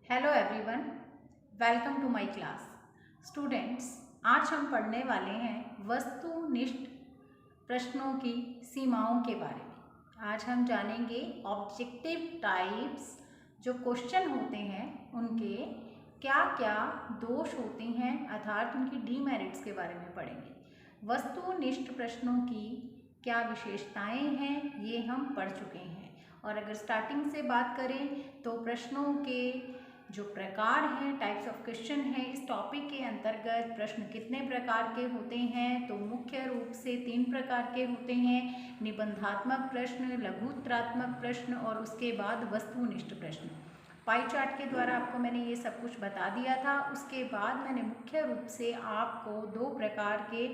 Hello everyone, welcome to my class. Students, आज हम पढ़ने वाले हैं वस्तुनिष्ठ प्रश्नों की सीमाओं के बारे में। आज हम जानेंगे ऑब्जेक्टिव टाइप्स, जो क्वेश्चन होते हैं उनके क्या क्या दोष होते हैं, अर्थात उनकी डीमेरिट्स के बारे में पढ़ेंगे। वस्तुनिष्ठ प्रश्नों की क्या विशेषताएं हैं, ये हम पढ़ चुके हैं। और अगर स्टार्टिंग से बात करें तो प्रश्नों के जो प्रकार हैं, टाइप्स ऑफ क्वेश्चन हैं, इस टॉपिक के अंतर्गत प्रश्न कितने प्रकार के होते हैं, तो मुख्य रूप से 3 प्रकार के होते हैं। निबंधात्मक प्रश्न, लघुत्तरात्मक प्रश्न और उसके बाद वस्तुनिष्ठ प्रश्न। पाई चार्ट के द्वारा आपको मैंने ये सब कुछ बता दिया था। उसके बाद मैंने मुख्य रूप से आपको 2 प्रकार के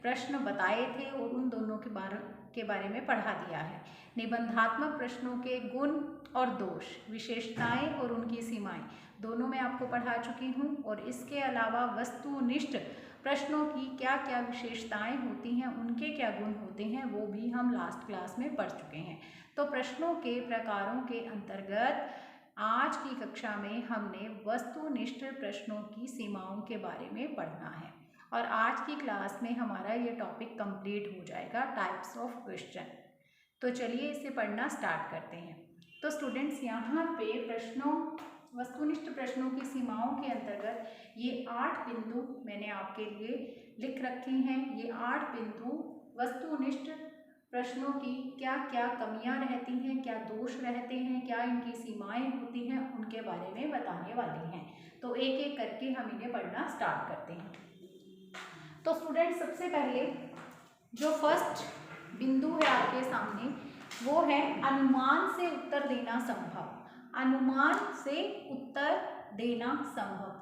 प्रश्न बताए थे और उन दोनों के बारे में पढ़ा दिया है। निबंधात्मक प्रश्नों के गुण और दोष, विशेषताएं और उनकी सीमाएं, दोनों मैं आपको पढ़ा चुकी हूँ। और इसके अलावा वस्तुनिष्ठ प्रश्नों की क्या क्या विशेषताएं होती हैं, उनके क्या गुण होते हैं, वो भी हम लास्ट क्लास में पढ़ चुके हैं। तो प्रश्नों के प्रकारों के अंतर्गत आज की कक्षा में हमने वस्तुनिष्ठ प्रश्नों की सीमाओं के बारे में पढ़ना है और आज की क्लास में हमारा ये टॉपिक कंप्लीट हो जाएगा, टाइप्स ऑफ क्वेश्चन। तो चलिए इसे पढ़ना स्टार्ट करते हैं। तो स्टूडेंट्स, यहाँ पे वस्तुनिष्ठ प्रश्नों की सीमाओं के अंतर्गत ये 8 बिंदु मैंने आपके लिए लिख रखे हैं। ये 8 बिंदु वस्तुनिष्ठ प्रश्नों की क्या क्या कमियां रहती हैं, क्या दोष रहते हैं, क्या इनकी सीमाएं होती हैं, उनके बारे में बताने वाली हैं। तो एक एक करके हम इन्हें पढ़ना स्टार्ट करते हैं। तो स्टूडेंट, सबसे पहले जो फर्स्ट बिंदु है आपके सामने, वो है अनुमान से उत्तर देना संभव। अनुमान से उत्तर देना संभव,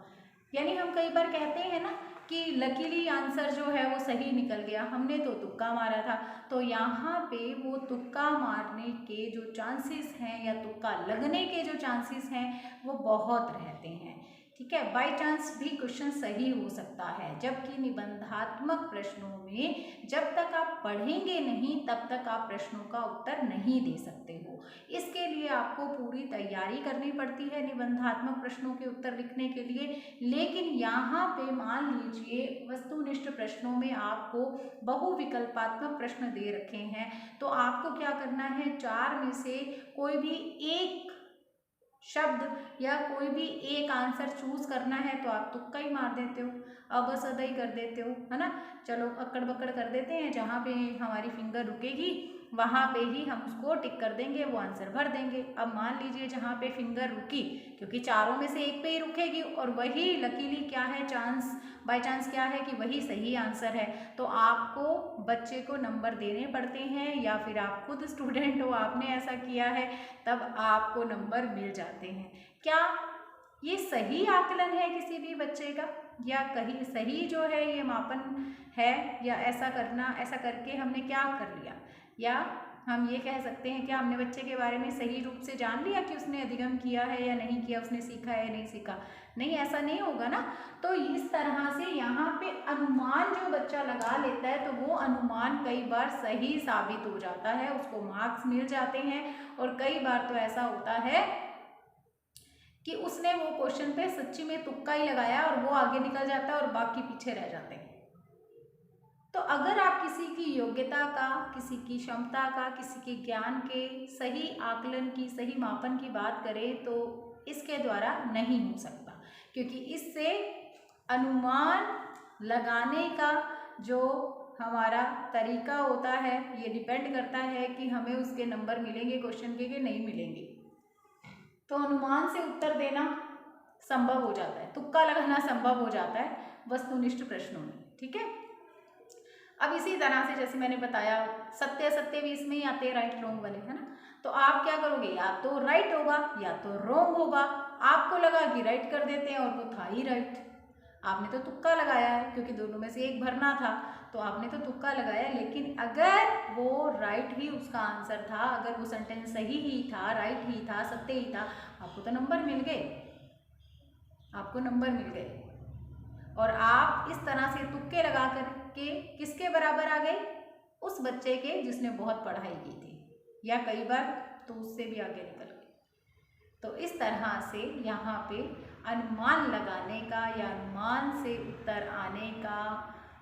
यानी हम कई बार कहते हैं ना कि लकीली आंसर जो है वो सही निकल गया, हमने तो तुक्का मारा था। तो यहाँ पे वो तुक्का मारने के जो चांसेस हैं या तुक्का लगने के जो चांसेस हैं वो बहुत रहते हैं। ठीक है, बाय चांस भी क्वेश्चन सही हो सकता है, जबकि निबंधात्मक प्रश्नों में जब तक आप पढ़ेंगे नहीं तब तक आप प्रश्नों का उत्तर नहीं दे सकते हो। इसके लिए आपको पूरी तैयारी करनी पड़ती है निबंधात्मक प्रश्नों के उत्तर लिखने के लिए। लेकिन यहाँ पे मान लीजिए वस्तुनिष्ठ प्रश्नों में आपको बहुविकल्पात्मक प्रश्न दे रखे हैं, तो आपको क्या करना है, 4 में से कोई भी एक शब्द या कोई भी एक आंसर चूज करना है, तो आप तुक्का ही मार देते हो, अबसदा ही कर देते हो, है ना। चलो अक्कड़ बक्कड़ कर देते हैं, जहाँ पे हमारी फिंगर रुकेगी वहाँ पे ही हम उसको टिक कर देंगे, वो आंसर भर देंगे। अब मान लीजिए जहाँ पे फिंगर रुकी, क्योंकि चारों में से एक पे ही रुकेगी और वही लकीली क्या है, चांस बाय चांस क्या है कि वही सही आंसर है, तो आपको बच्चे को नंबर देने पड़ते हैं, या फिर आप खुद स्टूडेंट हो, आपने ऐसा किया है, तब आपको नंबर मिल जाते हैं। क्या ये सही आकलन है किसी भी बच्चे का, या कहीं सही जो है ये मापन है, या ऐसा करके हमने क्या कर लिया, या हम ये कह सकते हैं क्या हमने बच्चे के बारे में सही रूप से जान लिया कि उसने अधिगम किया है या नहीं किया, उसने सीखा है या नहीं सीखा। नहीं, ऐसा नहीं होगा ना। तो इस तरह से यहाँ पे अनुमान जो बच्चा लगा लेता है, तो वो अनुमान कई बार सही साबित हो जाता है, उसको मार्क्स मिल जाते हैं। और कई बार तो ऐसा होता है कि उसने वो क्वेश्चन पे सच्ची में तुक्का ही लगाया और वो आगे निकल जाता है और बाकी पीछे रह जाते हैं। तो अगर आप किसी की योग्यता का, किसी की क्षमता का, किसी के ज्ञान के सही आकलन की, सही मापन की बात करें, तो इसके द्वारा नहीं हो सकता, क्योंकि इससे अनुमान लगाने का जो हमारा तरीका होता है ये डिपेंड करता है कि हमें उसके नंबर मिलेंगे क्वेश्चन के कि नहीं मिलेंगे। तो अनुमान से उत्तर देना संभव हो जाता है, तुक्का लगाना संभव हो जाता है वस्तुनिष्ठ प्रश्नों में। ठीक है, अब इसी तरह से जैसे मैंने बताया, सत्य असत्य भी इसमें ही आते हैं, राइट रॉन्ग वाले, है ना। तो आप क्या करोगे, या तो राइट होगा या तो रॉन्ग होगा। आपको लगा कि राइट कर देते हैं और वो था ही राइट, आपने तो तुक्का लगाया है, क्योंकि दोनों में से एक भरना था, तो आपने तो तुक्का लगाया। लेकिन अगर वो राइट ही उसका आंसर था, अगर वो सेंटेंस सही ही था, राइट ही था, सत्य ही था, आपको तो नंबर मिल गए, आपको नंबर मिल गए। और आप इस तरह से तुक्के लगा करके किसके बराबर आ गए, उस बच्चे के जिसने बहुत पढ़ाई की थी, या कई बार तो उससे भी आगे निकल गए। तो इस तरह से यहाँ पे अनुमान लगाने का या अनुमान से उत्तर आने का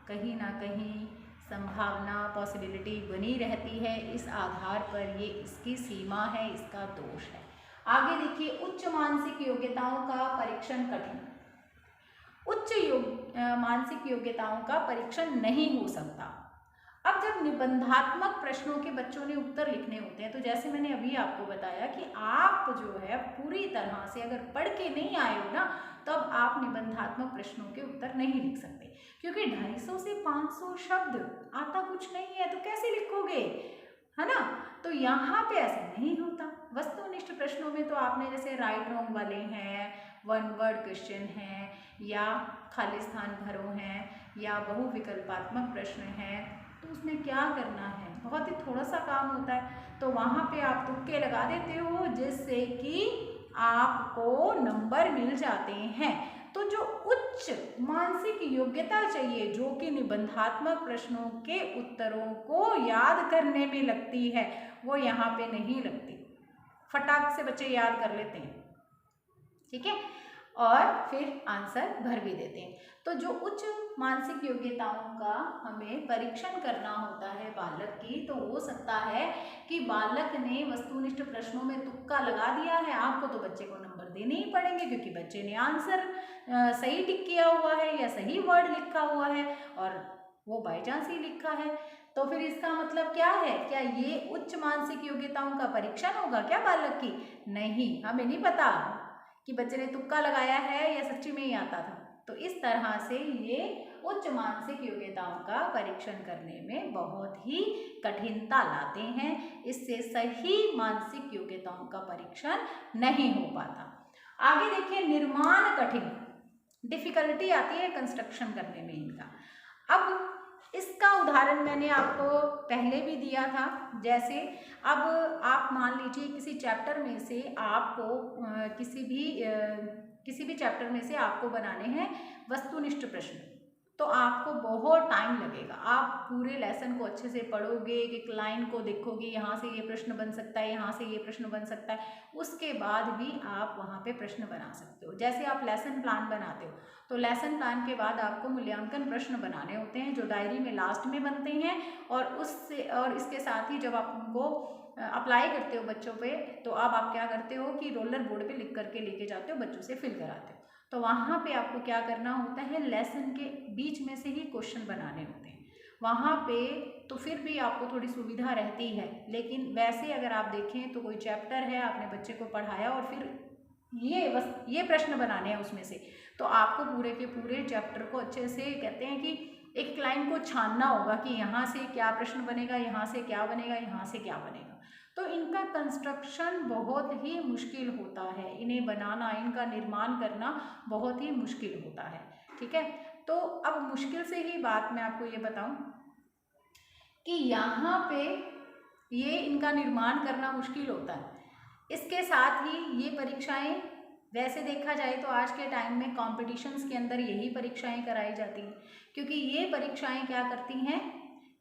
कहीं ना कहीं संभावना, पॉसिबिलिटी बनी रहती है। इस आधार पर ये इसकी सीमा है, इसका दोष है। आगे देखिए, उच्च मानसिक योग्यताओं का परीक्षण कठिन। मानसिक योग्यताओं का परीक्षण नहीं हो सकता। अब जब निबंधात्मक प्रश्नों के बच्चों ने उत्तर लिखने होते हैं, तो जैसे मैंने अभी आपको बताया कि आप जो है पूरी तरह से अगर पढ़ के नहीं आए हो ना, तब आप निबंधात्मक प्रश्नों के उत्तर नहीं लिख सकते, क्योंकि 250 से 500 शब्द आता कुछ नहीं है, तो कैसे लिखोगे, है ना। तो यहाँ पे ऐसा नहीं होता। वस्तुनिष्ठ प्रश्नों में तो आपने जैसे राइट रॉन्ग वाले हैं, वन वर्ड क्वेश्चन हैं, या खाली स्थान भरो हैं, या बहुविकल्पात्मक प्रश्न हैं, तो उसमें क्या करना है, बहुत ही थोड़ा सा काम होता है। तो वहाँ पे आप तुक्के लगा देते हो, जिससे कि आपको नंबर मिल जाते हैं। तो जो उच्च मानसिक योग्यता चाहिए, जो कि निबंधात्मक प्रश्नों के उत्तरों को याद करने में लगती है, वो यहाँ पे नहीं लगती। फटाक से बच्चे याद कर लेते हैं, ठीक है, और फिर आंसर भर भी देते हैं। तो जो उच्च मानसिक योग्यताओं का हमें परीक्षण करना होता है बालक की, तो हो सकता है कि बालक ने वस्तुनिष्ठ प्रश्नों में तुक्का लगा दिया है, आपको तो बच्चे को नंबर देने ही पड़ेंगे, क्योंकि बच्चे ने आंसर सही टिक किया हुआ है या सही वर्ड लिखा हुआ है, और वो बाई चांस ही लिखा है। तो फिर इसका मतलब क्या है, क्या ये उच्च मानसिक योग्यताओं का परीक्षण होगा क्या बालक की? नहीं, हमें नहीं पता कि बच्चे ने तुक्का लगाया है या सच्ची में ही आता था। तो इस तरह से ये उच्च मानसिक योग्यताओं का परीक्षण करने में बहुत ही कठिनता लाते हैं। इससे सही मानसिक योग्यताओं का परीक्षण नहीं हो पाता। आगे देखिए, निर्माण कठिन, डिफिकल्टी आती है कंस्ट्रक्शन करने में इनका। अब इसका उदाहरण मैंने आपको पहले भी दिया था। जैसे अब आप मान लीजिए किसी चैप्टर में से आपको किसी भी चैप्टर में से आपको बनाने हैं वस्तुनिष्ठ प्रश्न, तो आपको बहुत टाइम लगेगा। आप पूरे लेसन को अच्छे से पढ़ोगे, एक लाइन को देखोगे, यहाँ से ये प्रश्न बन सकता है, यहाँ से ये प्रश्न बन सकता है, उसके बाद भी आप वहाँ पे प्रश्न बना सकते हो। जैसे आप लेसन प्लान बनाते हो, तो लेसन प्लान के बाद आपको मूल्यांकन प्रश्न बनाने होते हैं, जो डायरी में लास्ट में बनते हैं, और इसके साथ ही जब आप उनको अप्लाई करते हो बच्चों पे, तो अब आप क्या करते हो कि रोलर बोर्ड पे लिख करके लेके जाते हो, बच्चों से फिल कराते हो। तो वहाँ पे आपको क्या करना होता है, लेसन के बीच में से ही क्वेश्चन बनाने होते हैं। वहाँ पे तो फिर भी आपको थोड़ी सुविधा रहती है, लेकिन वैसे अगर आप देखें तो कोई चैप्टर है, आपने बच्चे को पढ़ाया और फिर ये प्रश्न बनाने हैं उसमें से, तो आपको पूरे के पूरे चैप्टर को अच्छे से, कहते हैं कि एक लाइन को छानना होगा कि यहाँ से क्या प्रश्न बनेगा, यहाँ से क्या बनेगा, यहाँ से क्या बनेगा। तो इनका कंस्ट्रक्शन बहुत ही मुश्किल होता है, इन्हें बनाना, इनका निर्माण करना बहुत ही मुश्किल होता है, ठीक है। तो अब मुश्किल से ही बात मैं आपको ये बताऊं कि यहाँ पे ये इनका निर्माण करना मुश्किल होता है। इसके साथ ही ये परीक्षाएं, वैसे देखा जाए तो आज के टाइम में कॉम्पिटिशन्स के अंदर यही परीक्षाएं कराई जाती हैं, क्योंकि ये परीक्षाएं क्या करती हैं,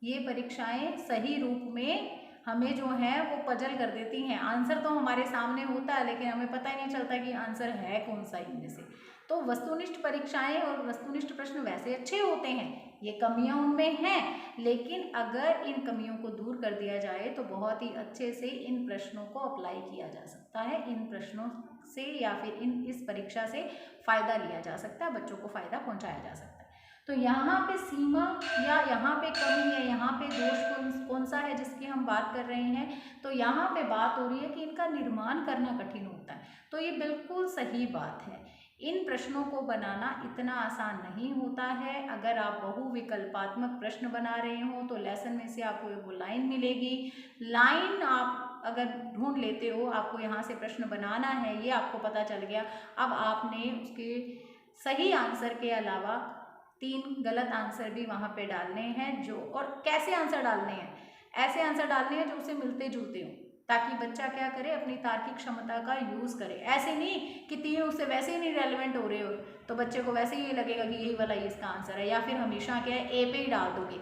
ये परीक्षाएं सही रूप में हमें जो है वो पजल कर देती हैं। आंसर तो हमारे सामने होता है, लेकिन हमें पता ही नहीं चलता कि आंसर है कौन सा इनमें से। तो वस्तुनिष्ठ परीक्षाएं और वस्तुनिष्ठ प्रश्न वैसे अच्छे होते हैं, ये कमियां उनमें हैं, लेकिन अगर इन कमियों को दूर कर दिया जाए तो बहुत ही अच्छे से इन प्रश्नों को अप्लाई किया जा सकता है। इन प्रश्नों से या फिर इस परीक्षा से फ़ायदा लिया जा सकता है, बच्चों को फ़ायदा पहुँचाया जा सकता है। तो यहाँ पे सीमा या यहाँ पे कमी है, यहाँ पे दोष कौन सा है जिसकी हम बात कर रहे हैं, तो यहाँ पे बात हो रही है कि इनका निर्माण करना कठिन होता है। तो ये बिल्कुल सही बात है, इन प्रश्नों को बनाना इतना आसान नहीं होता है। अगर आप बहुविकल्पात्मक प्रश्न बना रहे हो तो लेसन में से आपको वो लाइन मिलेगी, लाइन आप अगर ढूंढ लेते हो, आपको यहाँ से प्रश्न बनाना है, ये आपको पता चल गया। अब आपने उसके सही आंसर के अलावा 3 गलत आंसर भी वहाँ पे डालने हैं, जो, और कैसे आंसर डालने हैं, ऐसे आंसर डालने हैं जो उससे मिलते जुलते हो, ताकि बच्चा क्या करे, अपनी तार्किक क्षमता का यूज़ करे। ऐसे नहीं कि 3 उससे वैसे ही नहीं रेलिवेंट हो रहे हो, तो बच्चे को वैसे ही लगेगा कि यही वाला ही इसका आंसर है, या फिर हमेशा क्या है, ए पे ही डाल दोगे।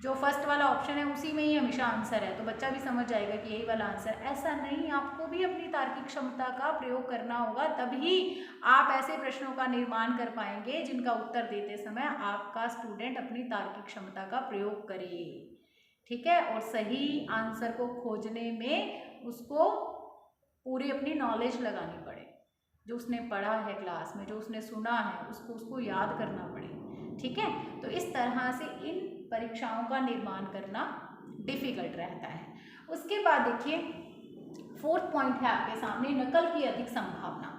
जो फर्स्ट वाला ऑप्शन है उसी में ही हमेशा आंसर है, तो बच्चा भी समझ जाएगा कि यही वाला आंसर। ऐसा नहीं, आपको भी अपनी तार्किक क्षमता का प्रयोग करना होगा, तभी आप ऐसे प्रश्नों का निर्माण कर पाएंगे जिनका उत्तर देते समय आपका स्टूडेंट अपनी तार्किक क्षमता का प्रयोग करे। ठीक है, और सही आंसर को खोजने में उसको पूरी अपनी नॉलेज लगानी पड़े, जो उसने पढ़ा है क्लास में, जो उसने सुना है उसको याद करना पड़े। ठीक है, तो इस तरह से इन परीक्षाओं का निर्माण करना डिफिकल्ट रहता है। उसके बाद देखिए 4th पॉइंट है आपके सामने, नकल की अधिक संभावना।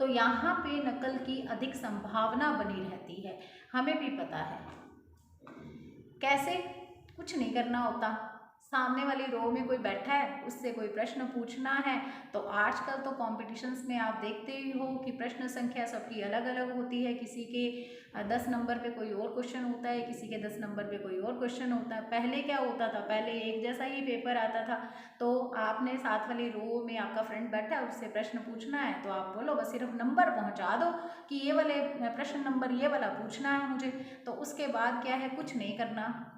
तो यहाँ पे नकल की अधिक संभावना बनी रहती है, हमें भी पता है कैसे। कुछ नहीं करना होता, सामने वाली रो में कोई बैठा है, उससे कोई प्रश्न पूछना है। तो आजकल तो कॉम्पिटिशन्स में आप देखते ही हो कि प्रश्न संख्या सबकी अलग अलग होती है, किसी के 10 नंबर पे कोई और क्वेश्चन होता है, किसी के 10 नंबर पे कोई और क्वेश्चन होता है। पहले क्या होता था, पहले एक जैसा ही पेपर आता था, तो आपने साथ वाली रो में आपका फ्रेंड बैठा है, उससे प्रश्न पूछना है तो आप बोलो बस सिर्फ नंबर पहुँचा दो कि ये वाले प्रश्न नंबर ये वाला पूछना है मुझे। तो उसके बाद क्या है, कुछ नहीं करना,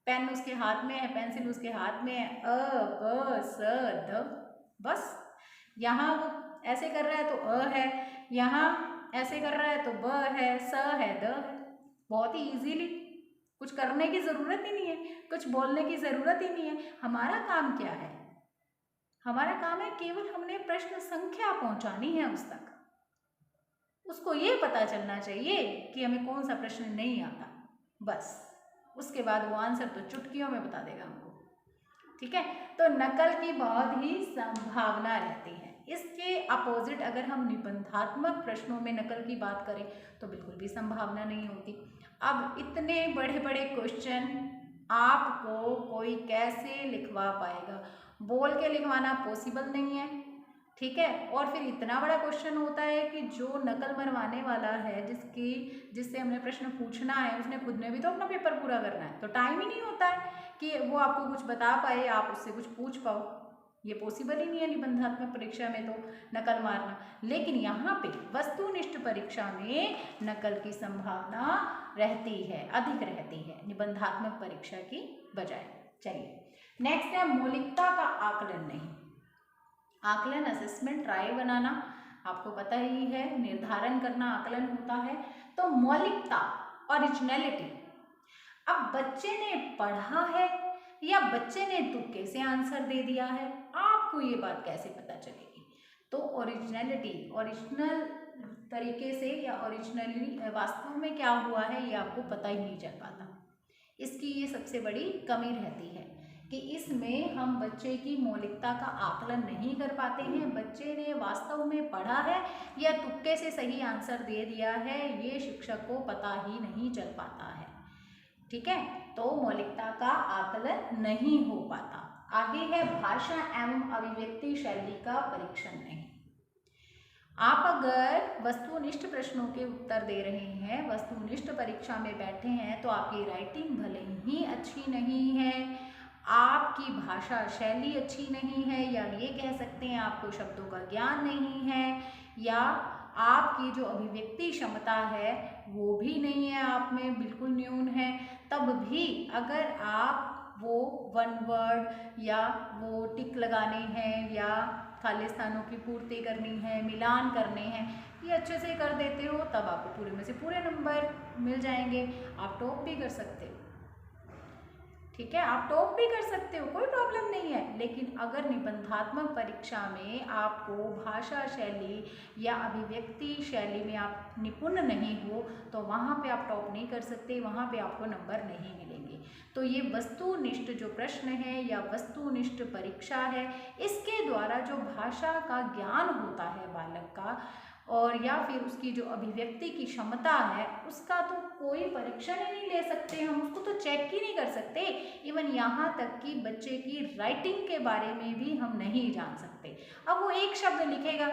पेन उसके हाथ में है, पेंसिल उसके हाथ में है, अ ब स द, बस। यहाँ वो ऐसे कर रहा है तो अ है, यहाँ ऐसे कर रहा है तो ब है, स है, द है। बहुत ही इजीली, कुछ करने की ज़रूरत ही नहीं है, कुछ बोलने की ज़रूरत ही नहीं है। हमारा काम क्या है, हमारा काम है केवल हमने प्रश्न संख्या पहुंचानी है उस तक, उसको ये पता चलना चाहिए कि हमें कौन सा प्रश्न नहीं आता, बस। उसके बाद वो आंसर तो चुटकियों में बता देगा हमको। ठीक है, तो नकल की बहुत ही संभावना रहती है। इसके अपोजिट अगर हम निबंधात्मक प्रश्नों में नकल की बात करें तो बिल्कुल भी संभावना नहीं होती। अब इतने बड़े बड़े क्वेश्चन आपको कोई कैसे लिखवा पाएगा, बोल के लिखवाना पॉसिबल नहीं है। ठीक है, और फिर इतना बड़ा क्वेश्चन होता है कि जो नकल मरवाने वाला है, जिससे हमने प्रश्न पूछना है, उसने खुद ने भी तो अपना पेपर पूरा करना है, तो टाइम ही नहीं होता है कि वो आपको कुछ बता पाए, आप उससे कुछ पूछ पाओ। ये पॉसिबल ही नहीं है निबंधात्मक परीक्षा में तो नकल मारना। लेकिन यहाँ पे वस्तुनिष्ठ परीक्षा में नकल की संभावना रहती है, अधिक रहती है निबंधात्मक परीक्षा की बजाय। चलिए नेक्स्ट है मौलिकता का आकलन नहीं। आकलन असेसमेंट ट्रायल बनाना आपको पता ही है, निर्धारण करना आकलन होता है। तो मौलिकता ओरिजिनलिटी, अब बच्चे ने पढ़ा है या बच्चे ने तुक्के से आंसर दे दिया है, आपको ये बात कैसे पता चलेगी। तो ओरिजिनलिटी, ओरिजिनल तरीके से या ओरिजिनली वास्तव में क्या हुआ है ये आपको पता ही नहीं चल पाता। इसकी ये सबसे बड़ी कमी रहती है कि इसमें हम बच्चे की मौलिकता का आकलन नहीं कर पाते हैं। बच्चे ने वास्तव में पढ़ा है या तुक्के से सही आंसर दे दिया है, ये शिक्षक को पता ही नहीं चल पाता है। ठीक है, तो मौलिकता का आकलन नहीं हो पाता। आगे है भाषा एवं अभिव्यक्ति शैली का परीक्षण नहीं। आप अगर वस्तुनिष्ठ प्रश्नों के उत्तर दे रहे हैं, वस्तुनिष्ठ परीक्षा में बैठे हैं, तो आपकी राइटिंग भले ही अच्छी नहीं है, आपकी भाषा शैली अच्छी नहीं है, या ये कह सकते हैं आपको शब्दों का ज्ञान नहीं है, या आपकी जो अभिव्यक्ति क्षमता है वो भी नहीं है, आप में बिल्कुल न्यून है, तब भी अगर आप वो वन वर्ड या वो टिक लगाने हैं या खाली स्थानों की पूर्ति करनी है, मिलान करने हैं, ये अच्छे से कर देते हो, तब आपको पूरे में से पूरे नंबर मिल जाएंगे, आप टॉप भी कर सकते हो। ठीक है, आप टॉप भी कर सकते हो, कोई प्रॉब्लम नहीं है। लेकिन अगर निबंधात्मक परीक्षा में आपको भाषा शैली या अभिव्यक्ति शैली में आप निपुण नहीं हो, तो वहाँ पे आप टॉप नहीं कर सकते, वहाँ पे आपको नंबर नहीं मिलेंगे। तो ये वस्तुनिष्ठ जो प्रश्न है या वस्तुनिष्ठ परीक्षा है, इसके द्वारा जो भाषा का ज्ञान होता है बालक का, और या फिर उसकी जो अभिव्यक्ति की क्षमता है, उसका तो कोई परीक्षण ही नहीं ले सकते हम, उसको तो चेक ही नहीं कर सकते। इवन यहाँ तक कि बच्चे की राइटिंग के बारे में भी हम नहीं जान सकते। अब वो एक शब्द लिखेगा,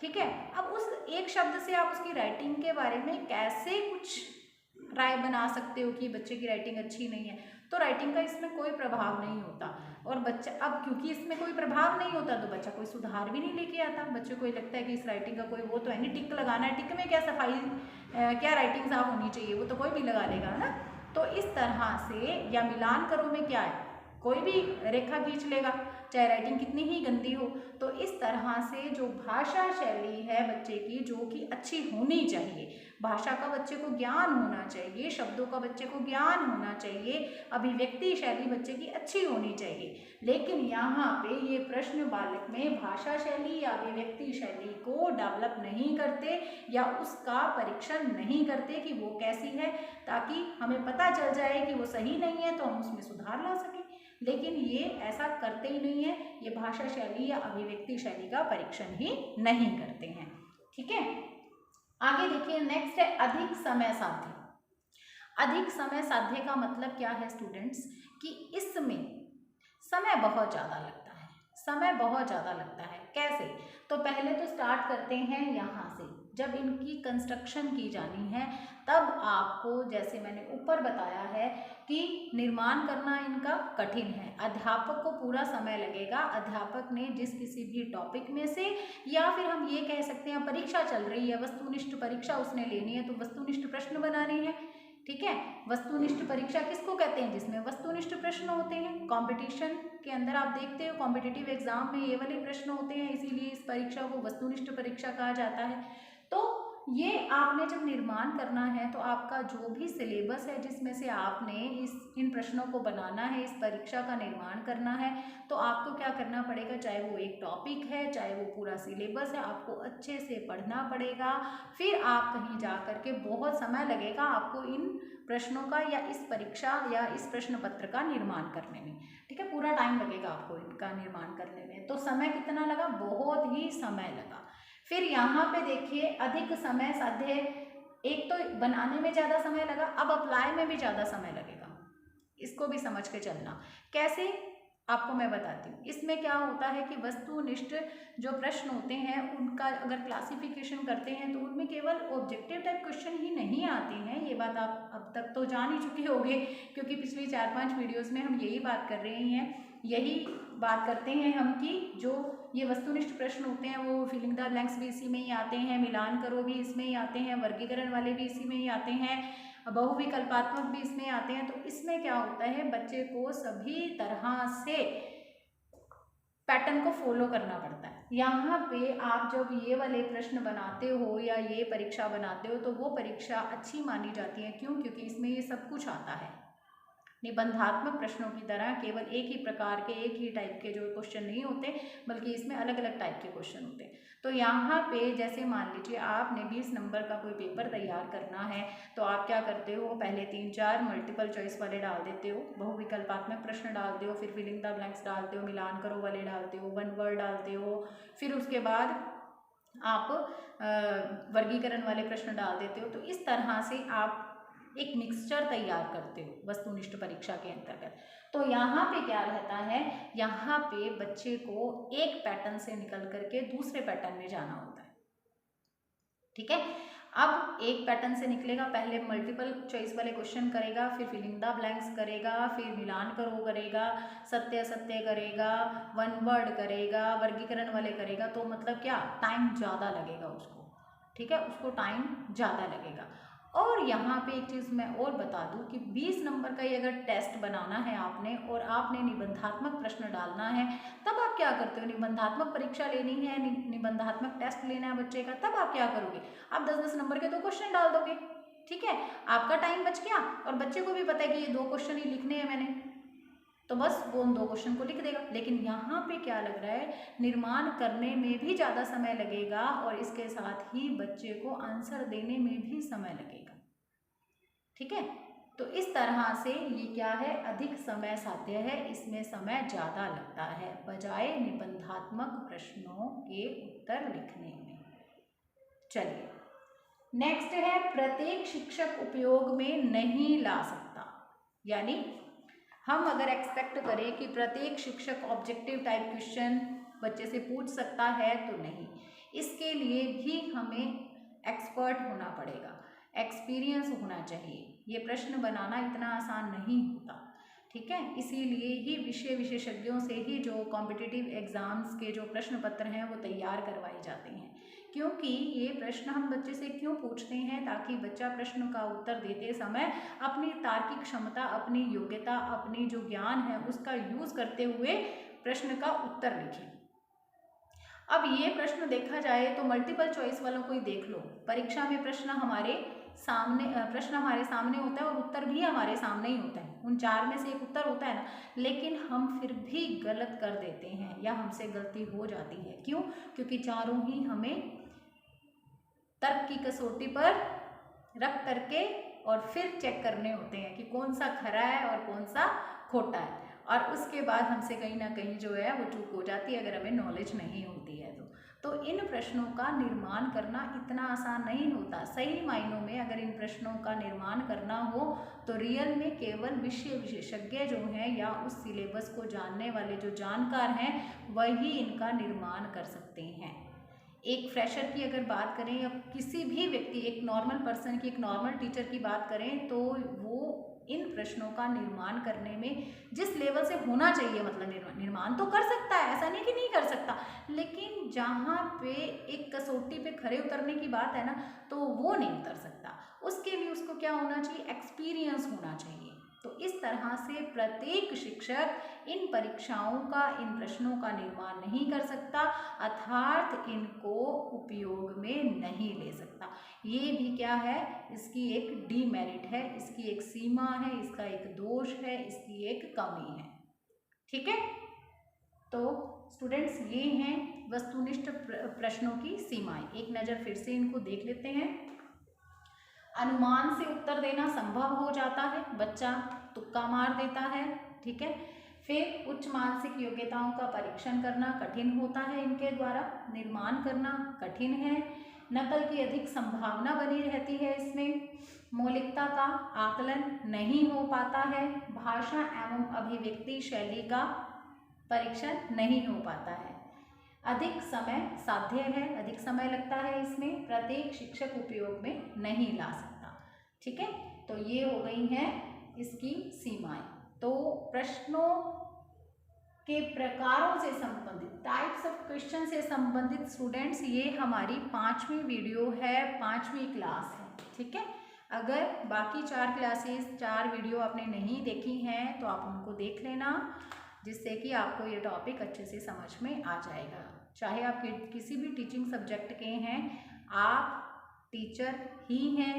ठीक है, अब उस एक शब्द से आप उसकी राइटिंग के बारे में कैसे कुछ राय बना सकते हो कि बच्चे की राइटिंग अच्छी नहीं है। तो राइटिंग का इसमें कोई प्रभाव नहीं होता। और बच्चा, अब क्योंकि इसमें कोई प्रभाव नहीं होता तो बच्चा कोई सुधार भी नहीं लेके आता। बच्चे को लगता है कि इस राइटिंग का कोई वो तो है नहीं, टिक लगाना है, टिक में क्या सफाई, क्या राइटिंग साफ होनी चाहिए, वो तो कोई भी लगा लेगा, है ना। तो इस तरह से, या मिलान करो में क्या है, कोई भी रेखा खींच लेगा चाहे राइटिंग कितनी ही गंदी हो। तो इस तरह से जो भाषा शैली है बच्चे की, जो कि अच्छी होनी चाहिए, भाषा का बच्चे को ज्ञान होना चाहिए, शब्दों का बच्चे को ज्ञान होना चाहिए, अभिव्यक्ति शैली बच्चे की अच्छी होनी चाहिए। लेकिन यहाँ पे ये प्रश्न बालक में भाषा शैली या अभिव्यक्ति शैली को डेवलप नहीं करते या उसका परीक्षण नहीं करते कि वो कैसी है, ताकि हमें पता चल जाए कि वो सही नहीं है तो हम उसमें सुधार ला सकें। लेकिन ये ऐसा करते ही नहीं है, ये भाषा शैली या अभिव्यक्ति शैली का परीक्षण ही नहीं करते हैं। ठीक है, आगे देखिए, नेक्स्ट है अधिक समय साध्य। अधिक समय साध्य का मतलब क्या है स्टूडेंट्स, कि इसमें समय बहुत ज़्यादा लगता है, समय बहुत ज़्यादा लगता है। कैसे, तो पहले तो स्टार्ट करते हैं यहाँ से, जब इनकी कंस्ट्रक्शन की जानी है तब आपको, जैसे मैंने ऊपर बताया है कि निर्माण करना इनका कठिन है। अध्यापक को पूरा समय लगेगा, अध्यापक ने जिस किसी भी टॉपिक में से, या फिर हम ये कह सकते हैं परीक्षा चल रही है, वस्तुनिष्ठ परीक्षा उसने लेनी है तो वस्तुनिष्ठ प्रश्न बनाने हैं। ठीक है, वस्तुनिष्ठ परीक्षा किसको कहते हैं, जिसमें वस्तुनिष्ठ प्रश्न होते हैं। कंपटीशन के अंदर आप देखते हो कॉम्पिटिटिव एग्जाम में ये वाले प्रश्न होते हैं, इसीलिए इस परीक्षा को वस्तुनिष्ठ परीक्षा कहा जाता है। तो ये आपने जब निर्माण करना है तो आपका जो भी सिलेबस है जिसमें से आपने इन प्रश्नों को बनाना है, इस परीक्षा का निर्माण करना है, तो आपको क्या करना पड़ेगा, चाहे वो एक टॉपिक है, चाहे वो पूरा सिलेबस है, आपको अच्छे से पढ़ना पड़ेगा। फिर आप कहीं जा कर के, बहुत समय लगेगा आपको इन प्रश्नों का या इस परीक्षा या इस प्रश्न पत्र का निर्माण करने में। ठीक है, पूरा टाइम लगेगा आपको इनका निर्माण करने में। तो समय कितना लगा, बहुत ही समय लगा। फिर यहाँ पे देखिए, अधिक समय साध्य, एक तो बनाने में ज़्यादा समय लगा, अब अप्लाई में भी ज़्यादा समय लगेगा। इसको भी समझ के चलना। कैसे, आपको मैं बताती हूँ। इसमें क्या होता है कि वस्तुनिष्ठ जो प्रश्न होते हैं उनका अगर क्लासिफिकेशन करते हैं तो उनमें केवल ऑब्जेक्टिव टाइप क्वेश्चन ही नहीं आते हैं। ये बात आप अब तक तो जान ही चुके होंगे, क्योंकि पिछली 4-5 वीडियोस में हम यही बात कर रहे हैं, यही बात करते हैं हम कि जो ये वस्तुनिष्ठ प्रश्न होते हैं वो फिलिंग द ब्लैंक्स भी इसी में ही आते हैं, मिलान करो भी इसमें ही आते हैं, वर्गीकरण वाले भी इसी में ही आते हैं, बहुविकल्पात्मक भी इसमें आते हैं। तो इसमें क्या होता है, बच्चे को सभी तरह से पैटर्न को फॉलो करना पड़ता है। यहाँ पे आप जब ये वाले प्रश्न बनाते हो या ये परीक्षा बनाते हो तो वो परीक्षा अच्छी मानी जाती है। क्यों, क्योंकि इसमें ये सब कुछ आता है। निबंधात्मक प्रश्नों की तरह केवल एक ही प्रकार के, एक ही टाइप के जो क्वेश्चन नहीं होते, बल्कि इसमें अलग अलग टाइप के क्वेश्चन होते हैं। तो यहाँ पे जैसे मान लीजिए आपने 20 नंबर का कोई पेपर तैयार करना है, तो आप क्या करते हो, पहले 3-4 मल्टीपल चॉइस वाले डाल देते हो, बहुविकल्पात्मक प्रश्न डालते हो, फिर फिलिंग द ब्लैंक्स डालते हो, मिलान करो वाले डालते हो, वन वर्ड डालते हो, फिर उसके बाद आप वर्गीकरण वाले प्रश्न डाल देते हो। तो इस तरह से आप एक मिक्सचर तैयार करते हो वस्तुनिष्ठ परीक्षा के अंतर्गत। तो यहाँ पे क्या रहता है, यहाँ पे बच्चे को एक पैटर्न से निकल करके दूसरे पैटर्न में जाना होता है। ठीक है, अब एक पैटर्न से निकलेगा, पहले मल्टीपल चॉइस वाले क्वेश्चन करेगा, फिर फिलिंग द ब्लैंक्स करेगा, फिर मिलान करो करेगा, सत्य असत्य करेगा, वन वर्ड करेगा, वर्गीकरण वाले करेगा। तो मतलब क्या, टाइम ज़्यादा लगेगा उसको। ठीक है, उसको टाइम ज़्यादा लगेगा। और यहाँ पे एक चीज़ मैं और बता दूँ कि 20 नंबर का ही अगर टेस्ट बनाना है आपने और आपने निबंधात्मक प्रश्न डालना है, तब आप क्या करते हो, निबंधात्मक परीक्षा लेनी है, निबंधात्मक टेस्ट लेना है बच्चे का, तब आप क्या करोगे, आप 10-10 नंबर के 2 क्वेश्चन डाल दोगे। ठीक है, आपका टाइम बच गया और बच्चे को भी पता है कि ये 2 क्वेश्चन ही लिखने हैं मैंने, तो बस वो उन 2 क्वेश्चन को लिख देगा। लेकिन यहाँ पे क्या लग रहा है, निर्माण करने में भी ज़्यादा समय लगेगा और इसके साथ ही बच्चे को आंसर देने में भी समय लगेगा। ठीक है, तो इस तरह से ये क्या है, अधिक समय साध्य है, इसमें समय ज़्यादा लगता है बजाय निबंधात्मक प्रश्नों के उत्तर लिखने में। चलिए, नेक्स्ट है प्रत्येक शिक्षक उपयोग में नहीं ला सकता। यानी हम अगर एक्सपेक्ट करें कि प्रत्येक शिक्षक ऑब्जेक्टिव टाइप क्वेश्चन बच्चे से पूछ सकता है, तो नहीं, इसके लिए भी हमें एक्सपर्ट होना पड़ेगा, एक्सपीरियंस होना चाहिए। ये प्रश्न बनाना इतना आसान नहीं होता। ठीक है, इसीलिए ही विषय विशेषज्ञों से ही जो कॉम्पिटिटिव एग्जाम्स के जो प्रश्न पत्र हैं वो तैयार करवाए जाते हैं, क्योंकि ये प्रश्न हम बच्चे से क्यों पूछते हैं, ताकि बच्चा प्रश्न का उत्तर देते समय अपनी तार्किक क्षमता, अपनी योग्यता, अपनी जो ज्ञान है उसका यूज करते हुए प्रश्न का उत्तर लिखे। अब ये प्रश्न देखा जाए तो मल्टीपल चॉइस वालों को ही देख लो, परीक्षा में प्रश्न हमारे सामने होता है और उत्तर भी हमारे सामने ही होता है, उन 4 में से एक उत्तर होता है ना, लेकिन हम फिर भी गलत कर देते हैं या हमसे गलती हो जाती है। क्यों? क्योंकि चारों ही हमें तर्क की कसौटी पर रख करके और फिर चेक करने होते हैं कि कौन सा खरा है और कौन सा खोटा है, और उसके बाद हमसे कहीं ना कहीं जो है वो चूक हो जाती है अगर हमें नॉलेज नहीं होती है तो इन प्रश्नों का निर्माण करना इतना आसान नहीं होता। सही मायनों में अगर इन प्रश्नों का निर्माण करना हो तो रियल में केवल विषय विशेषज्ञ जो हैं या उस सिलेबस को जानने वाले जो जानकार हैं वही इनका निर्माण कर सकते हैं। एक फ्रेशर की अगर बात करें या किसी भी व्यक्ति, एक नॉर्मल पर्सन की, एक नॉर्मल टीचर की बात करें तो वो इन प्रश्नों का निर्माण करने में जिस लेवल से होना चाहिए, मतलब निर्माण तो कर सकता है, ऐसा नहीं कि नहीं कर सकता, लेकिन जहाँ पे एक कसौटी पे खरे उतरने की बात है ना तो वो नहीं उतर सकता। उसके लिए उसको क्या होना चाहिए? एक्सपीरियंस होना चाहिए। तो इस तरह से प्रत्येक शिक्षक इन परीक्षाओं का, इन प्रश्नों का निर्माण नहीं कर सकता, अर्थात इनको उपयोग में नहीं ले सकता। ये भी क्या है? इसकी एक डीमेरिट है, इसकी एक सीमा है, इसका एक दोष है, इसकी एक कमी है। ठीक है, तो स्टूडेंट्स ये हैं वस्तुनिष्ठ प्रश्नों की सीमाएं। एक नज़र फिर से इनको देख लेते हैं। अनुमान से उत्तर देना संभव हो जाता है, बच्चा तुक्का मार देता है। ठीक है, फिर उच्च मानसिक योग्यताओं का परीक्षण करना कठिन होता है, इनके द्वारा निर्माण करना कठिन है। नकल की अधिक संभावना बनी रहती है इसमें। मौलिकता का आकलन नहीं हो पाता है। भाषा एवं अभिव्यक्ति शैली का परीक्षण नहीं हो पाता है। अधिक समय साध्य है, अधिक समय लगता है इसमें, प्रत्येक शिक्षक उपयोग में नहीं ला सकता। ठीक है, तो ये हो गई हैं इसकी सीमाएं। तो प्रश्नों के प्रकारों से संबंधित, टाइप्स ऑफ क्वेश्चन से संबंधित स्टूडेंट्स ये हमारी 5वीं वीडियो है, 5वीं क्लास है। ठीक है, अगर बाकी 4 क्लासेस, 4 वीडियो आपने नहीं देखी हैं तो आप उनको देख लेना, जिससे कि आपको ये टॉपिक अच्छे से समझ में आ जाएगा। चाहे आप किसी भी टीचिंग सब्जेक्ट के हैं, आप टीचर ही हैं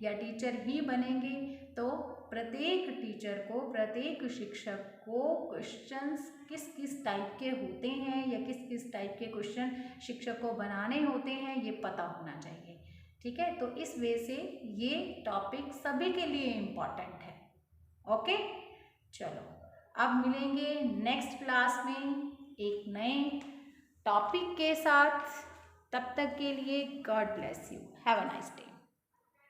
या टीचर ही बनेंगे, तो प्रत्येक टीचर को, प्रत्येक शिक्षक को क्वेश्चंस किस किस टाइप के होते हैं या किस किस टाइप के क्वेश्चन शिक्षक को बनाने होते हैं ये पता होना चाहिए। ठीक है, तो इस वे से ये टॉपिक सभी के लिए इम्पॉर्टेंट है। ओके, चलो अब मिलेंगे नेक्स्ट क्लास में एक नए टॉपिक के साथ। तब तक के लिए God bless you, have a nice day.